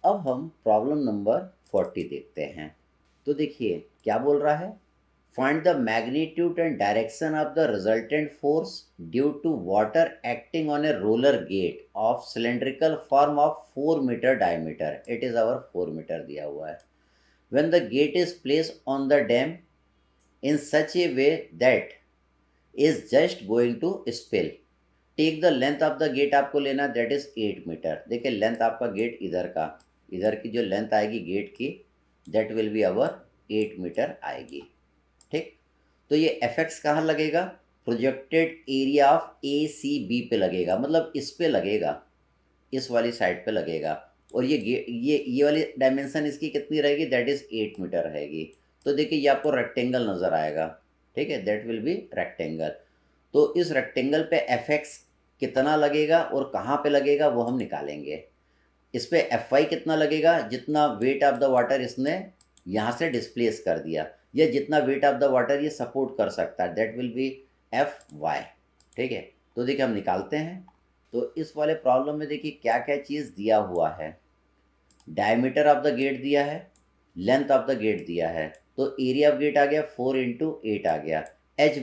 अब हम problem number 40 देखते हैं। तो देखिए क्या बोल रहा है, find the magnitude and direction of the resultant force due to water acting on a roller gate of cylindrical form of 4 metre diameter. It is our 4 metre दिया हुआ है। When the gate is placed on the dam in such a way that is just going to spill, take the length of the gate आपको लेना, that is 8 metre. देखिए length आपका gate इधर का, इधर की जो लेंथ आएगी गेट की, that will be our 8 metre आएगी। ठीक, तो ये एफ एक्स कहाँ लगेगा, projected area of A C B पे लगेगा, मतलब इस पे लगेगा, इस वाली साइड पे लगेगा। और ये वाली डायमेंशन इसकी कितनी रहेगी, दैट इज 8 मीटर रहेगी। तो देखिए ये आपको रेक्टेंगल नज़र आएगा, ठीक है, दैट विल बी रेक्टेंगल। तो इस रेक्टेंगल पे एफ एक्स कितना लगेगा और कहाँ पे लगेगा वो हम निकालेंगे। इस पे एफ वाई कितना लगेगा, जितना वेट ऑफ द वाटर इसने यहाँ से डिस्प्लेस कर दिया, या जितना वेट ऑफ द वाटर ये सपोर्ट कर सकता है, that will be F Y. ठीक है, तो देखिए हम निकालते हैं। तो इस वाले प्रॉब्लम में देखिए क्या क्या चीज़ दिया हुआ है। डायमीटर ऑफ द गेट दिया है, लेंथ ऑफ द गेट दिया है, तो एरिया ऑफ गेट आ गया 4 × 8 आ गया। एच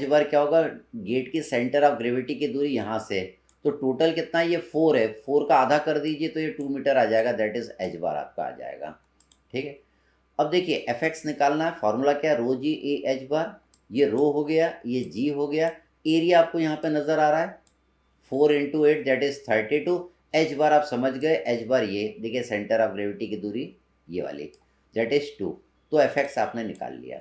बार क्या होगा, गेट की सेंटर ऑफ ग्रेविटी की दूरी यहाँ से, तो टोटल कितना है, ये 4 है, 4 का आधा कर दीजिए तो ये 2 मीटर आ जाएगा, दैट इज एच बार आपका आ जाएगा। ठीक है, अब देखिए एफ एक्स निकालना है, फॉर्मूला क्या है, रो जी ए एच बार। ये रो हो गया, ये जी हो गया, एरिया आपको यहाँ पे नजर आ रहा है 4 × 8 दैट इज 32। एच बार आप समझ गए, एच बार ये देखिए सेंटर ऑफ ग्रेविटी की दूरी ये वाली, दैट इज 2। तो एफ एक्स आपने निकाल लिया।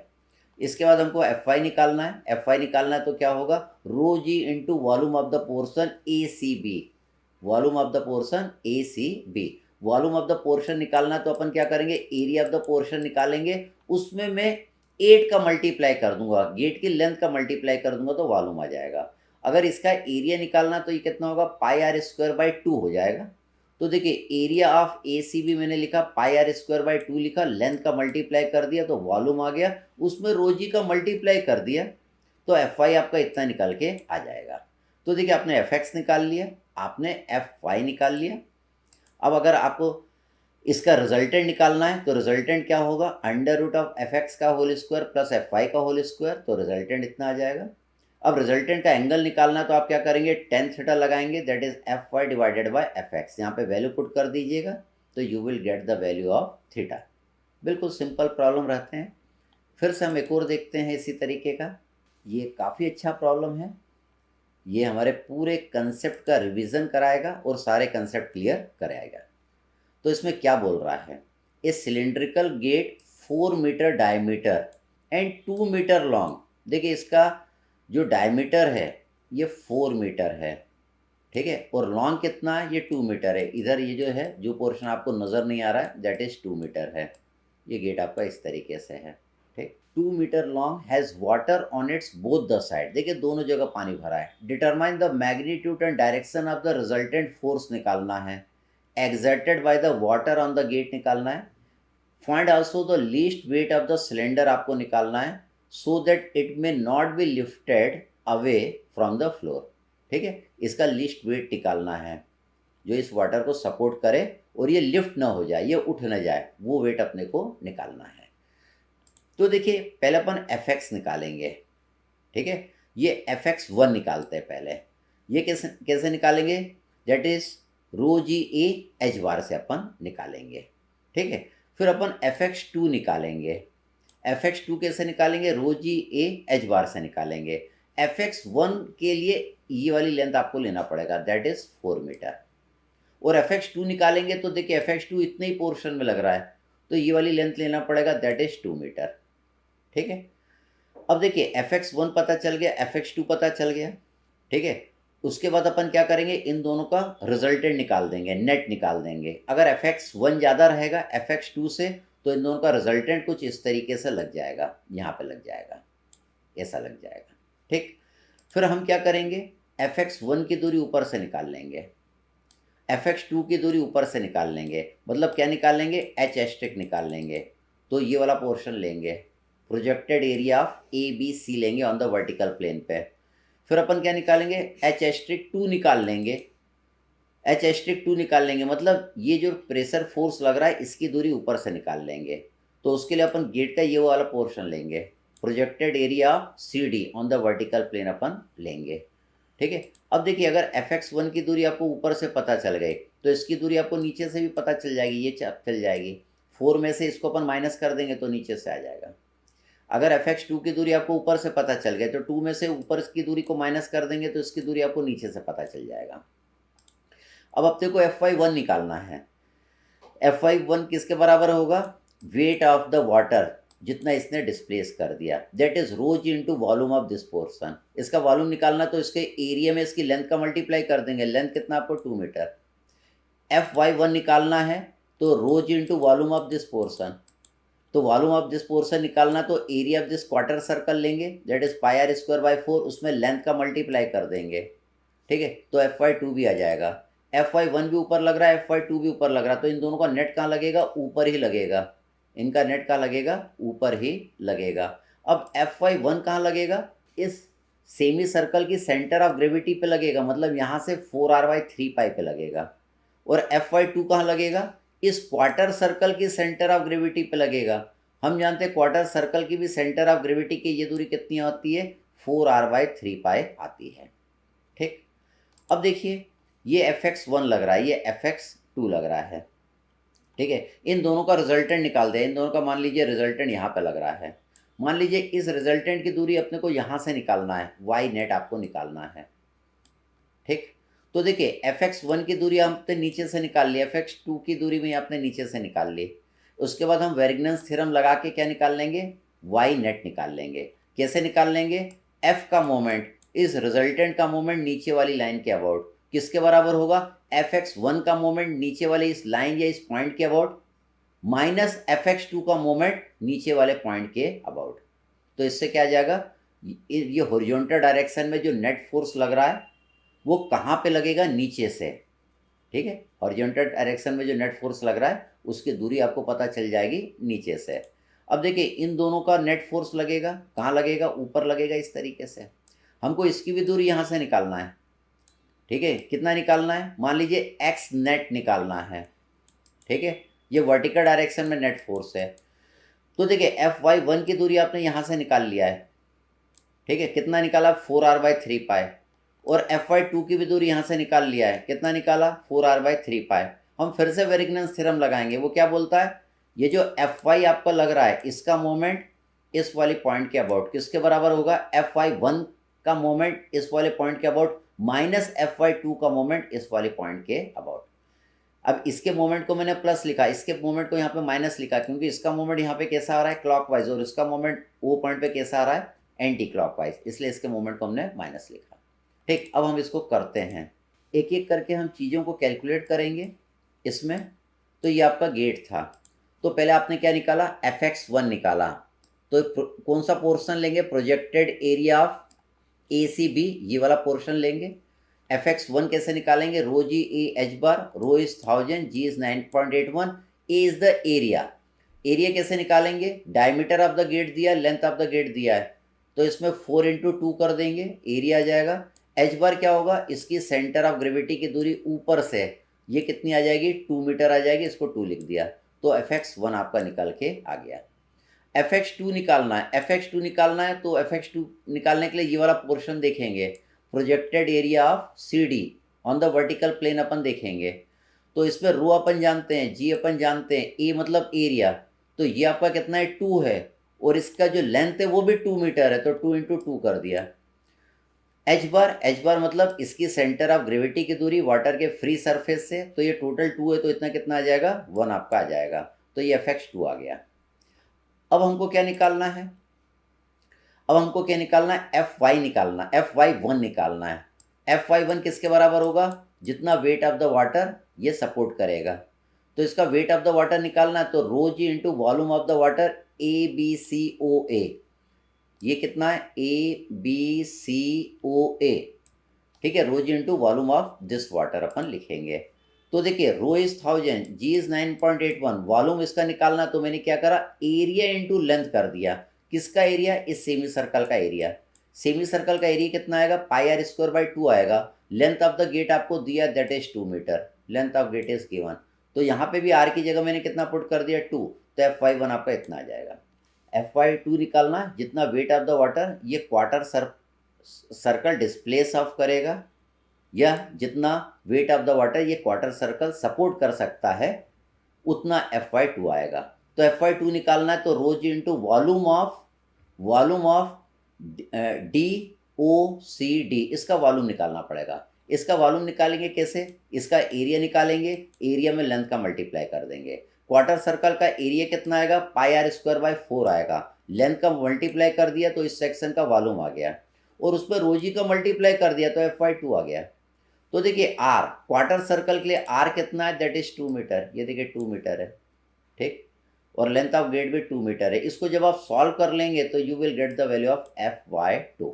इसके बाद हमको एफ वाई निकालना है। एफ वाई निकालना है तो क्या होगा, rho g into volume of the portion A C B, volume of the portion A C B. Volume of the portion निकालना है तो अपन क्या करेंगे, एरिया ऑफ द पोर्शन निकालेंगे, उसमें मैं 8 का मल्टीप्लाई कर दूंगा, गेट की लेंथ का मल्टीप्लाई कर दूंगा तो वॉल्यूम आ जाएगा। अगर इसका एरिया निकालना तो ये कितना होगा, पाई आर स्क्वायर बाई 2 हो जाएगा। तो देखिए area of A C B मैंने लिखा, पाई आर स्क्वायर बाई 2 लिखा, लेंथ का मल्टीप्लाई कर दिया तो वॉल्यूम आ गया, उसमें रोजी का मल्टीप्लाई कर दिया, तो एफ वाई आपका इतना निकल के आ जाएगा। तो देखिए आपने एफ एक्स निकाल लिया, आपने एफ वाई निकाल लिया। अब अगर आपको इसका रिजल्टेंट निकालना है तो रिजल्टेंट क्या होगा, under root of F X का whole square plus F Y का होल स्क्वायर, तो रिजल्टेंट इतना आ जाएगा। अब रिजल्टेंट का एंगल निकालना है तो आप क्या करेंगे, टेन थीटा लगाएंगे, that is F Y divided by F X. यहाँ पे वैल्यू पुट कर दीजिएगा तो you will get the value of theta. बिल्कुल सिंपल प्रॉब्लम रहते हैं। फिर से हम एक और देखते हैं इसी तरीके का। ये काफ़ी अच्छा प्रॉब्लम है, ये हमारे पूरे कंसेप्ट का रिवीजन कराएगा और सारे कंसेप्ट क्लियर कराएगा। तो इसमें क्या बोल रहा है, a cylindrical gate 4 metre diameter and 2 metre long. देखिए इसका जो डायमीटर है ये 4 मीटर है, ठीक है, और लॉन्ग कितना है, ये 2 मीटर है। इधर ये जो है, जो पोर्शन आपको नज़र नहीं आ रहा है, दैट इज 2 मीटर है। ये गेट आपका इस तरीके से है, ठीक। 2 metre long has water on its both the side. देखिए दोनों जगह पानी भरा है। Determine the magnitude and direction of the resultant force निकालना है। Exerted by the water on the gate निकालना है। Find also the least weight of the cylinder आपको निकालना है, so that it may not be lifted away from the floor. ठीक है, इसका लीस्ट वेट निकालना है जो इस वाटर को सपोर्ट करे और ये लिफ्ट ना हो जाए, ये उठ ना जाए, वो वेट अपने को निकालना है। तो देखिए पहले अपन एफ एक्स निकालेंगे, ठीक है, ये एफ एक्स वन निकालते हैं पहले। ये कैसे कैसे निकालेंगे, that is rho g A H bar से अपन निकालेंगे, ठीक है। फिर अपन एफ एक्स टू निकालेंगे। एफ एक्स टू कैसे निकालेंगे, rho g A H bar से निकालेंगे। एफ एक्स वन के लिए ये वाली लेंथ आपको लेना पड़ेगा, दैट इज 4 मीटर। और एफ एक्स टू निकालेंगे तो देखिए एफ एक्स टू इतने ही पोर्शन में लग रहा है, तो ये वाली लेंथ लेना पड़ेगा, दैट इज 2 मीटर, ठीक है। अब देखिए एफ एक्स वन पता चल गया, एफ एक्स टू पता चल गया, ठीक है। उसके बाद अपन क्या करेंगे, इन दोनों का रिजल्टेंट निकाल देंगे, नेट निकाल देंगे। अगर एफ एक्स वन ज़्यादा रहेगा एफ एक्स टू से तो इन दोनों का रिजल्टेंट कुछ इस तरीके से लग जाएगा, यहाँ पे लग जाएगा, ऐसा लग जाएगा, ठीक। फिर हम क्या करेंगे, एफ एक्स वन की दूरी ऊपर से निकाल लेंगे, एफ एक्स टू की दूरी ऊपर से निकाल लेंगे, मतलब क्या निकाल लेंगे, एच एस्ट्रिक निकाल लेंगे। तो ये वाला पोर्शन लेंगे, projected area of A B C लेंगे ऑन द वर्टिकल प्लेन पे। फिर अपन क्या निकालेंगे, एच एस्ट्रिक टू निकाल लेंगे, एच एस्ट्रिक 2 निकाल लेंगे, मतलब ये जो प्रेशर फोर्स लग रहा है इसकी दूरी ऊपर से निकाल लेंगे। तो उसके लिए अपन गेट का ये वाला पोर्शन लेंगे, projected area C D on the vertical plane अपन लेंगे। ठीक है, अब देखिए अगर एफ एक्स वन की दूरी आपको ऊपर से पता चल गई तो इसकी दूरी आपको नीचे से भी पता चल जाएगी, ये चल जाएगी। 4 में से इसको अपन माइनस कर देंगे तो नीचे से आ जाएगा। अगर एफ एक्स टू की दूरी आपको ऊपर से पता चल गई तो 2 में से ऊपर की दूरी को माइनस कर देंगे तो इसकी दूरी आपको नीचे से पता चल जाएगा। अब अपने को एफ वाई वन निकालना है। एफ वाई वन किसके बराबर होगा? वेट ऑफ द वाटर, जितना इसने डिस्प्लेस कर दिया, that is rose into volume of this portion. इसका वॉल्यूम निकालना तो इसके एरिया में इसकी लेंथ का मल्टीप्लाई कर देंगे, लेंथ कितना आपको 2 मीटर। एफ वाई वन निकालना है तो rho g into volume of this portion, तो वॉल्यूम ऑफ दिस पोर्शन निकालना तो area of this quarter circle लेंगे, that is pi r square by 4, उसमें लेंथ का मल्टीप्लाई कर देंगे। ठीक है, तो एफ वाई टू भी आ जाएगा। एफ वाई वन भी ऊपर लग रहा है, एफ वाई टू भी ऊपर लग रहा है, तो इन दोनों का नेट कहाँ लगेगा? ऊपर ही लगेगा। इनका नेट कहाँ लगेगा? ऊपर ही लगेगा। अब एफ वाई वन कहाँ लगेगा? इस सेमी सर्कल की सेंटर ऑफ ग्रेविटी पे लगेगा, मतलब यहाँ से 4r/3π पे लगेगा। और एफ वाई टू कहाँ लगेगा? इस क्वार्टर सर्कल की सेंटर ऑफ ग्रेविटी पे लगेगा। हम जानते हैं क्वार्टर सर्कल की भी सेंटर ऑफ ग्रेविटी की ये दूरी कितनी आती है? 4r/3π आती है। ठीक, अब देखिए ये एफ एक्स वन लग रहा है, ये एफ एक्स टू लग रहा है। ठीक है, इन दोनों का रिजल्टेंट निकाल दें। इन दोनों का मान लीजिए रिजल्टेंट यहाँ पे लग रहा है। मान लीजिए इस रिजल्टेंट की दूरी अपने को यहाँ से निकालना है, वाई नेट आपको निकालना है। ठीक, तो देखिए एफ एक्स वन की दूरी आपने नीचे से निकाल ली, एफ एक्स टू की दूरी भी आपने नीचे से निकाल ली। उसके बाद हम वेरिगनेंस थ्योरम लगा के क्या निकाल लेंगे? वाई नेट निकाल लेंगे। कैसे निकाल लेंगे? एफ का मोमेंट, इस रिजल्टेंट का मोमेंट नीचे वाली लाइन के अबाउट किसके बराबर होगा? एफ एक्स वन का मोमेंट नीचे वाले इस लाइन या इस पॉइंट के about minus F X two का मोमेंट नीचे वाले पॉइंट के अबाउट। तो इससे क्या आ जाएगा? ये हॉरिजॉन्टल डायरेक्शन में जो नेट फोर्स लग रहा है वो कहाँ पे लगेगा? नीचे से। ठीक है, हॉरिजॉन्टल डायरेक्शन में जो नेट फोर्स लग रहा है उसकी दूरी आपको पता चल जाएगी नीचे से। अब देखिए इन दोनों का नेट फोर्स लगेगा कहाँ लगेगा? ऊपर लगेगा। इस तरीके से हमको इसकी भी दूरी यहाँ से निकालना है। ठीक है, कितना निकालना है? मान लीजिए एक्स नेट निकालना है। ठीक है, ये वर्टिकल डायरेक्शन में नेट फोर्स है। तो देखिए एफ वाई वन की दूरी आपने यहाँ से निकाल लिया है। ठीक है, कितना निकाला? 4r/3π। और एफ वाई टू की भी दूरी यहाँ से निकाल लिया है, कितना निकाला? 4r/3π। हम फिर से वेरिगनेंस थ्योरम लगाएंगे। वो क्या बोलता है? ये जो एफ वाई आपका लग रहा है इसका मोमेंट इस वाले पॉइंट के अबाउट किसके बराबर होगा? एफ वाई वन का मोमेंट इस वाले पॉइंट के about minus F Y two का मोमेंट इस वाले पॉइंट के अबाउट। अब इसके मोमेंट को मैंने प्लस लिखा, इसके मोमेंट को यहाँ पे माइनस लिखा, क्योंकि इसका मोमेंट यहाँ पे कैसा आ रहा है? क्लॉकवाइज, और इसका मोमेंट वो पॉइंट पे कैसा आ रहा है? एंटी क्लॉकवाइज, इसलिए इसके मोमेंट को हमने माइनस लिखा। ठीक, अब हम इसको करते हैं, एक एक करके हम चीज़ों को कैलकुलेट करेंगे इसमें। तो ये आपका गेट था, तो पहले आपने क्या निकाला? एफ एक्स वन निकाला। तो कौन सा पोर्शन लेंगे? Projected area of A C B, ये वाला पोर्शन लेंगे। एफ एक्स वन कैसे निकालेंगे? Rho g A H bar, rho is 1000, g is 9.81, A is the area. Area कैसे निकालेंगे? डायमीटर ऑफ द गेट दिया, लेंथ ऑफ द गेट दिया है, तो इसमें 4 × 2 कर देंगे, एरिया आ जाएगा। एच बार क्या होगा? इसकी सेंटर ऑफ ग्रेविटी की दूरी ऊपर से, ये कितनी आ जाएगी? 2 मीटर आ जाएगी, इसको 2 लिख दिया, तो एफ एक्स वन आपका निकल के आ गया। एफ एक्स टू निकालना है, एफ एक्स टू निकालना है तो एफ एक्स टू निकालने के लिए ये वाला पोर्शन देखेंगे, projected area of C D on the vertical plane अपन देखेंगे। तो इसमें रो अपन जानते हैं, जी अपन जानते हैं, ए मतलब एरिया, तो ये आपका कितना है? 2 है, और इसका जो लेंथ है वो भी 2 मीटर है, तो 2 × 2 कर दिया। एच बार मतलब इसकी सेंटर ऑफ ग्रेविटी की दूरी वाटर के फ्री सरफेस से, तो ये टोटल 2 है, तो इतना कितना आ जाएगा? 1 आपका आ जाएगा, तो ये एफ एक्स टू आ गया। अब हमको क्या निकालना है? अब हमको क्या निकालना है? एफ वाई निकालना, एफ वाई वन निकालना है। एफ वाई वन किसके बराबर होगा? जितना वेट ऑफ द वाटर ये सपोर्ट करेगा, तो इसका वेट ऑफ द वाटर निकालना है, तो rho g into volume of the water A B C O A, ये कितना है? A B C O A. ठीक है, rho g into volume of this water अपन लिखेंगे। तो देखिए rho is 1000, g is 9.81, volume इसका निकालना, तो मैंने क्या करा? एरिया इंटू लेंथ कर दिया। किसका एरिया? इस सेमी सर्कल का एरिया। सेमी सर्कल का एरिया कितना आएगा? पाई आर स्क्वायर बाई 2 आएगा, लेंथ ऑफ द गेट आपको दिया that is 2 metre, length of gate is given. तो यहाँ पे भी आर की जगह मैंने कितना पुट कर दिया 2, तो Fy1 आपका इतना आ जाएगा। Fy2 निकालना, जितना वेट ऑफ द वाटर ये क्वार्टर सर्कल डिस्प्लेस ऑफ करेगा, या जितना वेट ऑफ द वाटर ये क्वार्टर सर्कल सपोर्ट कर सकता है उतना Fy2 आएगा। तो Fy2 निकालना है तो रोज इंटू वॉल्यूम ऑफ DOCD, इसका वॉल्यूम निकालना पड़ेगा। इसका वॉल्यूम निकालेंगे कैसे, इसका एरिया निकालेंगे, एरिया में लेंथ का मल्टीप्लाई कर देंगे। क्वार्टर सर्कल का एरिया कितना आएगा, πr²/4 आएगा, लेंथ का मल्टीप्लाई कर दिया तो इस सेक्शन का वॉल्यूम आ गया, और उस पर रोजी का मल्टीप्लाई कर दिया तो Fy2 आ गया। तो देखिए आर, क्वार्टर सर्कल के लिए आर कितना है, दैट इज 2 मीटर, ये देखिए 2 मीटर है, ठीक, और लेंथ ऑफ गेट भी 2 मीटर है। इसको जब आप सॉल्व कर लेंगे तो you will get the value of Fy2।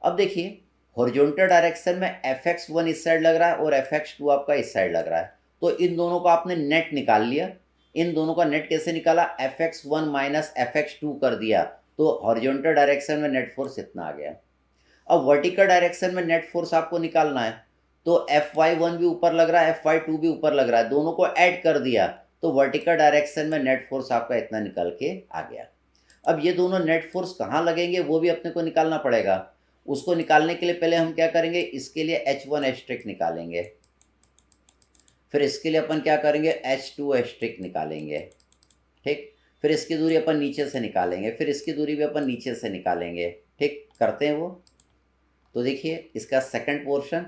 अब देखिए हॉरिजॉन्टल डायरेक्शन में Fx1 इस साइड लग रहा है और Fx2 आपका इस साइड लग रहा है, तो इन दोनों का आपने नेट निकाल लिया। इन दोनों का नेट कैसे निकाला, Fx1 माइनस Fx2 कर दिया, तो हॉरिजॉन्टल डायरेक्शन में नेट फोर्स इतना आ गया। अब वर्टिकल डायरेक्शन में नेट फोर्स आपको निकालना है, तो Fy1 भी ऊपर लग रहा है, Fy2 भी ऊपर लग रहा है, दोनों को ऐड कर दिया तो वर्टिकल डायरेक्शन में नेट फोर्स आपका इतना निकल के आ गया। अब ये दोनों नेट फोर्स कहाँ लगेंगे वो भी अपने को निकालना पड़ेगा। उसको निकालने के लिए पहले हम क्या करेंगे, इसके लिए H1 एस्ट्रिक निकालेंगे, फिर इसके लिए अपन क्या करेंगे H2 एस्ट्रिक निकालेंगे, ठीक, फिर इसकी दूरी अपन नीचे से निकालेंगे, फिर इसकी दूरी भी अपन नीचे से निकालेंगे, ठीक, करते हैं वो। तो देखिए इसका सेकंड पोर्शन,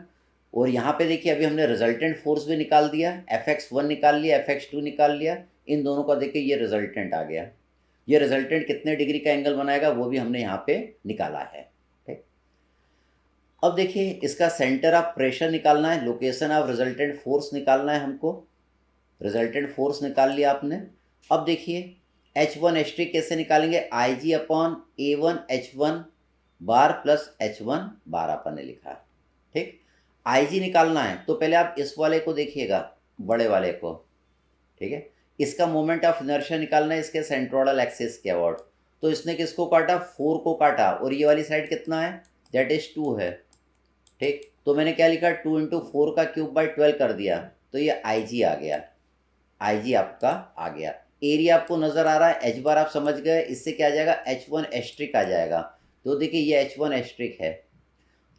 और यहाँ पे देखिए अभी हमने रिजल्टेंट फोर्स भी निकाल दिया, Fx1 निकाल लिया, Fx2 निकाल लिया, इन दोनों का देखिए ये रिजल्टेंट आ गया। ये रिजल्टेंट कितने डिग्री का एंगल बनाएगा वो भी हमने यहाँ पे निकाला है, ठीक। अब देखिए इसका सेंटर ऑफ प्रेशर निकालना है, लोकेशन ऑफ रिजल्टेंट फोर्स निकालना है हमको। रिजल्टेंट फोर्स निकाल लिया आपने। अब देखिए H1 एस्ट्रिक कैसे निकालेंगे, IG/A1 H1 बार प्लस H1 बार अपन ने लिखा, ठीक। IG निकालना है तो पहले आप इस वाले को देखिएगा, बड़े वाले को, ठीक है। इसका मोमेंट ऑफ इनर्शिया निकालना है इसके सेंट्रोइडल एक्सिस के अबाउट। तो इसने किसको काटा, 4 को काटा, और ये वाली साइड कितना है, दैट इज 2 है, ठीक। तो मैंने क्या लिखा, 2 × 4 का क्यूब बाई 12 कर दिया, तो ये IG आ गया, IG आपका आ गया। एरिया आपको नज़र आ रहा है, H बार आप समझ गए, इससे क्या आ जाएगा H1 एस्ट्रिक आ जाएगा। तो देखिए ये H1 एस्ट्रिक है,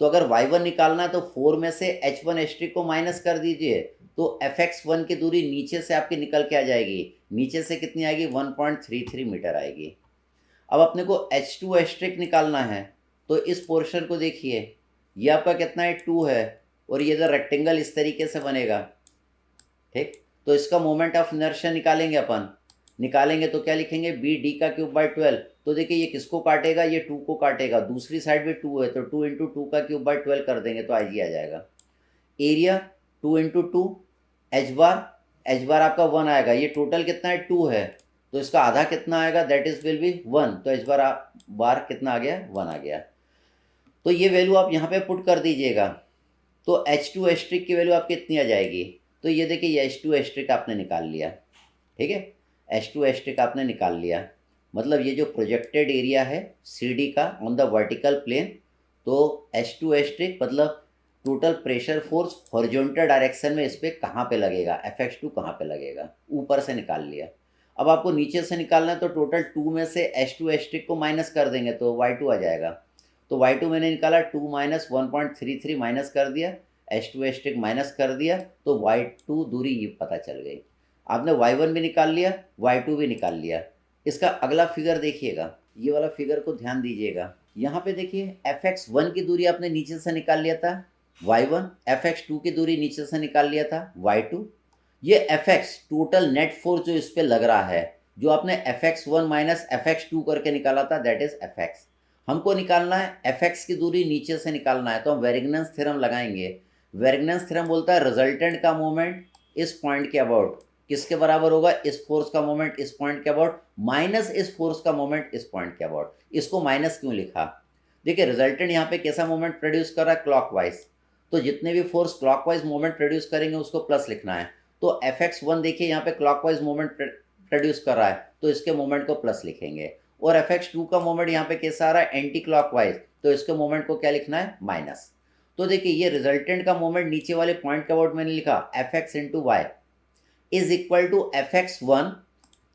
तो अगर y1 निकालना है तो 4 में से H1 एस्ट्रिक को माइनस कर दीजिए, तो Fx1 की दूरी नीचे से आपकी निकल के आ जाएगी, नीचे से कितनी आएगी 1.33 मीटर आएगी। अब अपने को H2 एस्ट्रिक निकालना है, तो इस पोर्शन को देखिए, ये आपका कितना है 2 है, और ये जो रेक्टेंगल इस तरीके से बनेगा, ठीक। तो इसका मोमेंट ऑफ इनर्शिया निकालेंगे अपन, निकालेंगे तो क्या लिखेंगे, BD/12। तो देखिए ये किसको काटेगा, ये 2 को काटेगा, दूसरी साइड भी 2 है, तो 2 × 2/12 कर देंगे तो IG आ जाएगा। एरिया 2 × 2, H बार आपका 1 आएगा, ये टोटल कितना है 2 है, तो इसका आधा कितना आएगा, दैट इज विल बी 1, तो H बार कितना आ गया, 1 आ गया। तो ये वैल्यू आप यहाँ पे पुट कर दीजिएगा, तो H2 एस्ट्रिक की वैल्यू आपकी इतनी आ जाएगी। तो ये देखिए ये H2 एस्ट्रिक आपने निकाल लिया, ठीक है, H2 एस्ट्रिक आपने निकाल लिया। मतलब ये जो प्रोजेक्टेड एरिया है CD का ऑन द वर्टिकल प्लेन, तो H2 एस्ट्रिक मतलब total pressure force horizontal direction में इस पर कहाँ पे लगेगा, Fx2 कहाँ पे लगेगा, ऊपर से निकाल लिया। अब आपको नीचे से निकालना है, तो टोटल 2 में से H2 एस्ट्रिक को माइनस कर देंगे तो Y2 आ जाएगा। तो Y2 मैंने निकाला, 2 माइनस 1.33 माइनस कर दिया, H2 एस्ट्रिक माइनस कर दिया, तो Y2 दूरी ये पता चल गई। आपने Y1 भी निकाल लिया, Y2 भी निकाल लिया। इसका अगला फिगर देखिएगा, ये वाला फिगर को ध्यान दीजिएगा। यहाँ पे देखिए Fx1 की दूरी आपने नीचे से निकाल लिया था Y1, Fx2 की दूरी नीचे से निकाल लिया था Y2। ये Fx टोटल नेट फोर्स जो इस पे लग रहा है, जो आपने Fx1 माइनस Fx2 करके निकाला था, दैट इज Fx। हमको निकालना है Fx की दूरी नीचे से निकालना है, तो हम वेरिग्नस थ्योरम लगाएंगे। वेरिग्नस थ्योरम बोलता है रिजल्टेंट का मोमेंट इस पॉइंट के अबाउट किसके बराबर होगा, इस फोर्स का मोमेंट इस पॉइंट के अबाउट माइनस इस फोर्स का मोमेंट इस पॉइंट के अबाउट। इसको माइनस क्यों लिखा, देखिए रिजल्टेंट यहाँ पे कैसा मोमेंट प्रोड्यूस कर रहा है, क्लॉकवाइज, तो जितने भी फोर्स क्लॉकवाइज मोमेंट प्रोड्यूस करेंगे उसको प्लस लिखना है। तो Fx1 देखिए यहाँ पे क्लॉकवाइज मोमेंट प्रोड्यूस कर रहा है, तो इसके मोमेंट को प्लस लिखेंगे। और Fx2 का मोमेंट यहाँ पे कैसा आ रहा है, एंटी क्लॉकवाइज, तो इसके मोमेंट को क्या लिखना है, माइनस। तो देखिए ये रिजल्टेंट का मोमेंट नीचे वाले पॉइंट के अबाउट मैंने लिखा F X into Y is equal to F X one,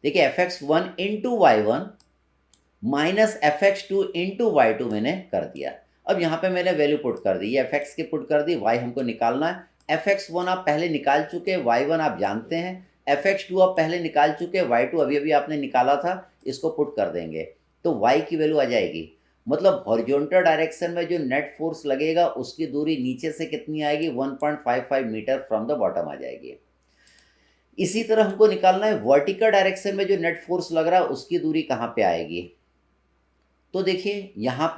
देखिए F X one into Y one minus F X two into Y two मैंने कर दिया। अब यहाँ पे मैंने वैल्यू पुट कर दी, ये एफ एक्स की पुट कर दी, वाई हमको निकालना है। एफ एक्स वन आप पहले निकाल चुके, वाई वन आप जानते हैं, एफ एक्स टू आप पहले निकाल चुके, वाई टू अभी अभी आपने निकाला था, इसको पुट कर देंगे तो वाई की वैल्यू आ जाएगी। मतलब हॉरिजॉन्टल डायरेक्शन में जो नेट फोर्स लगेगा उसकी दूरी नीचे से कितनी आएगी, 1.55 मीटर फ्रॉम द बॉटम आ जाएगी। इसी तरह हमको निकालना है वर्टिकल डायरेक्शन में जो नेट फोर्स लग रहा है उसकी दूरी कहाँ पे आएगी। तो देखिए यहाँ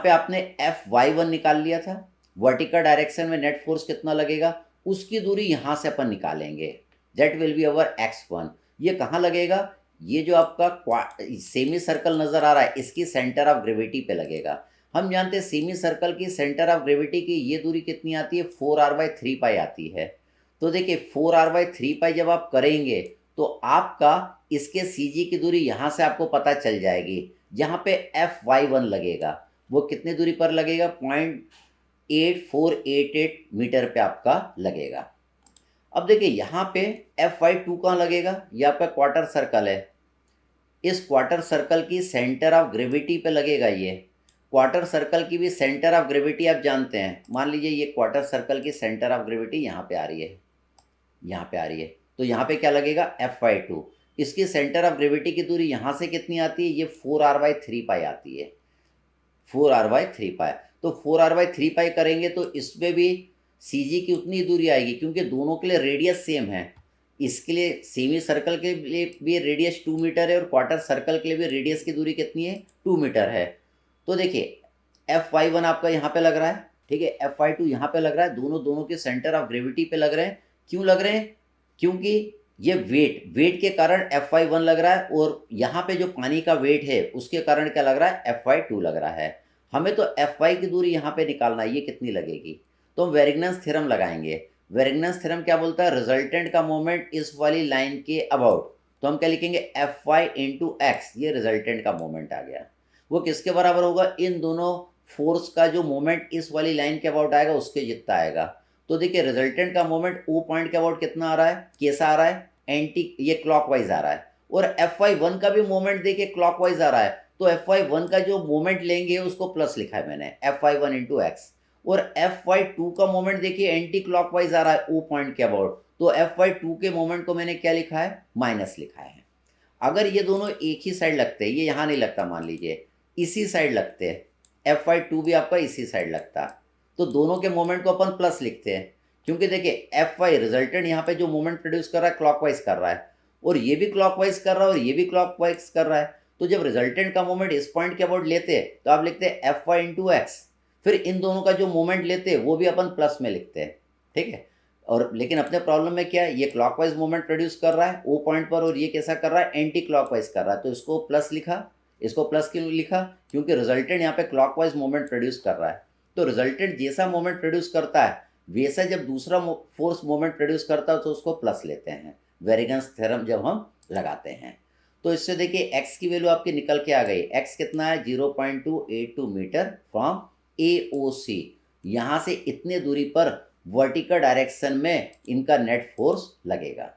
पे आपने एफ वाई वन निकाल लिया था, वर्टिकल डायरेक्शन में नेट फोर्स कितना लगेगा उसकी दूरी यहाँ से अपन निकालेंगे, that will be our x one. ये कहाँ लगेगा, ये जो आपका सेमी सर्कल नज़र आ रहा है इसकी सेंटर ऑफ ग्रेविटी पे लगेगा। हम जानते हैं सेमी सर्कल की सेंटर ऑफ ग्रेविटी की ये दूरी कितनी आती है, 4r/3π आती है। तो देखिए 4r/3π जब आप करेंगे तो आपका इसके सी जी की दूरी यहाँ से आपको पता चल जाएगी। जहाँ पे एफ वाई वन लगेगा वो कितने दूरी पर लगेगा, 0.8488 मीटर पे आपका लगेगा। अब देखिए यहाँ पे एफ वाई टू कहाँ लगेगा, ये आपका क्वार्टर सर्कल है, इस क्वार्टर सर्कल की सेंटर ऑफ ग्रेविटी पे लगेगा। ये क्वार्टर सर्कल की भी सेंटर ऑफ ग्रेविटी आप जानते हैं, मान लीजिए ये क्वार्टर सर्कल की सेंटर ऑफ ग्रेविटी यहाँ पे आ रही है, यहाँ पे आ रही है, तो यहाँ पे क्या लगेगा एफ वाई टू। इसकी सेंटर ऑफ ग्रेविटी की दूरी यहाँ से कितनी आती है, ये 4r/3π आती है, 4r/3π। तो 4r/3π करेंगे तो इसमें भी सी जी की उतनी दूरी आएगी क्योंकि दोनों के लिए रेडियस सेम है। इसके लिए सेमी सर्कल के लिए भी रेडियस 2 मीटर है और क्वार्टर सर्कल के लिए भी रेडियस की दूरी कितनी है, 2 मीटर है। तो देखिए एफ वाई वन आपका यहाँ पे लग रहा है, ठीक है, एफ वाई टू यहाँ पे लग रहा है, दोनों के सेंटर ऑफ ग्रेविटी पे लग रहे हैं। क्यों लग रहे हैं, क्योंकि ये वेट के कारण एफ वाई वन लग रहा है और यहाँ पे जो पानी का वेट है उसके कारण क्या लग रहा है, एफ वाई टू लग रहा है। हमें तो एफ वाई की दूरी यहाँ पे निकालना है, ये कितनी लगेगी, तो हम वेरिग्नस थ्योरम लगाएंगे। वेरिग्नस थ्योरम क्या बोलता है, रिजल्टेंट का मोमेंट इस वाली लाइन के अबाउट, तो हम क्या लिखेंगे एफ वाई इंटू एक्स, ये रिजल्टेंट का मोमेंट आ गया। वो किसके बराबर होगा, इन दोनों फोर्स का जो मोमेंट इस वाली लाइन के अबाउट आएगा उसके जितना आएगा। तो देखिए रिजल्टेंट का मोमेंट ओ पॉइंट के अबाउट कितना आ रहा है, कैसा आ रहा है, एंटी, ये क्लॉकवाइज आ रहा है। और एफ वाई वन का भी मोमेंट देखिए क्लॉकवाइज आ रहा है, तो एफ वाई वन का जो मोमेंट लेंगे उसको प्लस लिखा है मैंने, F Y one into x. और एफ वाई टू का मोमेंट देखिए एंटी क्लॉकवाइज आ रहा है ओ पॉइंट के अबाउट, तो एफ वाई टू के मोमेंट को मैंने क्या लिखा है, माइनस लिखा है। अगर ये दोनों एक ही साइड लगते हैं, ये यहाँ नहीं लगता, मान लीजिए इसी साइड लगते हैं, एफ वाई टू भी आपका इसी साइड लगता, तो दोनों के मोमेंट को अपन प्लस लिखते हैं। क्योंकि देखिए एफ वाई रिजल्टेंट यहाँ पे जो मोमेंट प्रोड्यूस कर रहा है क्लॉकवाइज कर रहा है, और ये भी क्लॉकवाइज कर रहा है और ये भी क्लॉकवाइज कर रहा है। तो जब रिजल्टेंट का मोमेंट इस पॉइंट के अबाउट लेते हैं तो आप लिखते हैं एफ वाई इंटू एक्स, फिर इन दोनों का जो मोमेंट लेते हैं वो भी अपन प्लस में लिखते हैं, ठीक है। और लेकिन अपने प्रॉब्लम में क्या है, ये क्लॉकवाइज मोमेंट प्रोड्यूस कर रहा है ओ पॉइंट पर और ये कैसा कर रहा है, एंटी क्लॉकवाइज कर रहा है, तो इसको प्लस लिखा। इसको प्लस क्यों लिखा, क्योंकि रिजल्टेंट यहाँ पे क्लॉकवाइज मोमेंट प्रोड्यूस कर रहा है। तो रिजल्टेंट जैसा मोमेंट प्रोड्यूस करता है वैसा जब दूसरा फोर्स मोमेंट प्रोड्यूस करता है तो उसको प्लस लेते हैं, वेरिगेंस थ्योरम जब हम लगाते हैं। तो इससे देखिए x की वैल्यू आपकी निकल के आ गई, x कितना है 0.282 मीटर फ्रॉम ए ओ सी, यहाँ से इतने दूरी पर वर्टिकल डायरेक्शन में इनका नेट फोर्स लगेगा।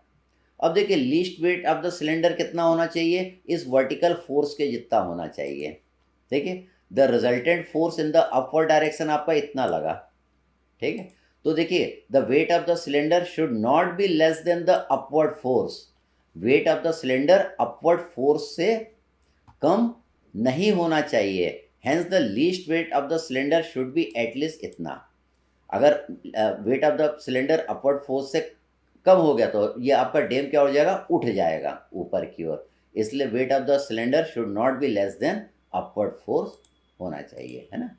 अब देखिए least weight of the cylinder कितना होना चाहिए, इस वर्टिकल फोर्स के जितना होना चाहिए। देखिए the resultant force in the upward direction आपका इतना लगा, ठीक है। तो देखिए the wait of the cylinder should not be less than the upward force, wait of the cylinder upward force से कम नहीं होना चाहिए, hence the least weight of the cylinder should be at least इतना। अगर wait of the cylinder upward force से कम हो गया तो ये आपका डैम क्या हो जाएगा, उठ जाएगा ऊपर की ओर, इसलिए wait of the cylinder should not be less than upward force होना चाहिए, है ना।